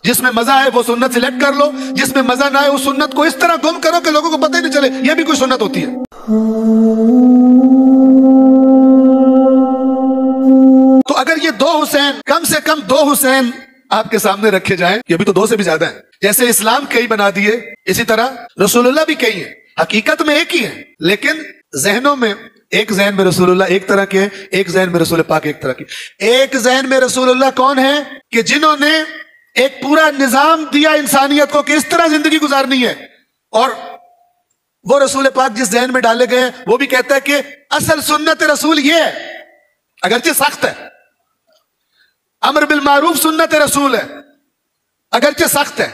جس میں مزہ ہے وہ سنت سلیکٹ کر لو، جس میں مزہ نہ ہے اس سنت کو اس طرح گم کرو کہ لوگوں کو پتہ ہی نہیں چلے یہ بھی کوئی سنت ہوتی ہے۔ تو اگر یہ دو حسین، کم سے کم دو حسین آپ کے سامنے رکھے جائیں، یہ بھی تو دو سے بھی زیادہ ہیں، جیسے اسلام کئی بنا دیے اسی طرح رسول اللہ بھی کئی ہیں، حقیقت میں ایک ہی ہے، لیکن ذہنوں میں ایک ذہن میں رسول اللہ ایک طرح کے، ایک ذہن میں رسول پاک ایک طرح کی۔ ایک ذہن میں رسول اللہ کون ہے کہ جنہوں نے ایک پورا نظام دیا انسانیت کو کہ اس طرح زندگی گزارنی ہے، اور وہ رسول پاک جس ذہن میں ڈالے گئے ہیں وہ بھی کہتا ہے کہ اصل سنت رسول یہ ہے، اگرچہ سخت ہے، امر بالمعروف سنت رسول ہے اگرچہ سخت ہے۔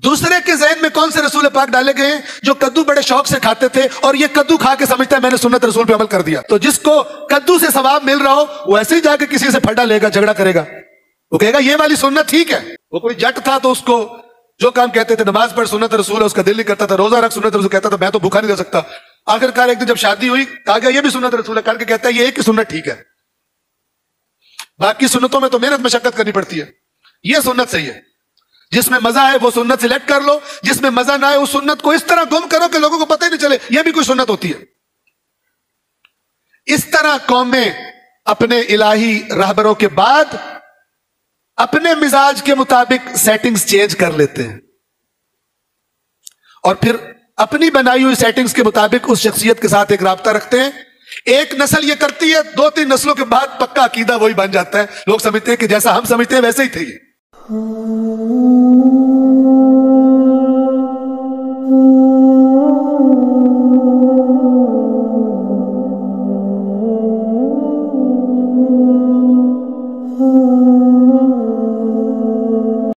دوسرے کے ذہن میں کون سے رسول پاک ڈالے گئے ہیں؟ جو کدو بڑے شوق سے کھاتے تھے اور یہ کدو کھا کے سمجھتا ہے میں نے سنت رسول پہ عمل کر دیا، تو جس کو کدو سے ثواب مل رہا ہو وہ ایسے ہی جا کے کسی سے پھڈا لے گا، جھگڑا کرے گا، وہ کہے گا یہ والی سنت ٹھیک ہے۔ وہ کوئی جٹ تھا تو اس کو جو کام کہتے تھے نماز پڑھ سنت رسول ہے اس کا دل نہیں کرتا تھا، روزہ رکھ سنت رسول، کہتا تھا میں تو بھوکا نہیں رہ سکتا۔ آخر کار ایک دن جب شادی ہوئی کہا گیا یہ بھی سنت رسول ہے، کر کے کہتا ہے یہ ایک ہی سنت ٹھیک ہے، باقی سنتوں میں تو محنت مشقت کرنی پڑتی ہے، یہ سنت صحیح ہے۔ جس میں مزہ ہے وہ سنت سلیکٹ کر لو، جس میں مزہ نہ ہے اس سنت کو اس طرح گم کرو کہ لوگوں کو پتہ ہی نہیں چلے یہ بھی کوئی سنت ہوتی ہے۔ اس طرح قومیں اپنے الہی رہبروں کے بعد اپنے مزاج کے مطابق سیٹنگز چینج کر لیتے ہیں، اور پھر اپنی بنائی ہوئی سیٹنگز کے مطابق اس شخصیت کے ساتھ ایک رابطہ رکھتے ہیں۔ ایک نسل یہ کرتی ہے، دو تین نسلوں کے بعد پکا عقیدہ وہی بن جاتا ہے، لوگ سمجھتے ہیں کہ جیسا ہم سمجھتے ہیں ویسے ہی تھے یہ۔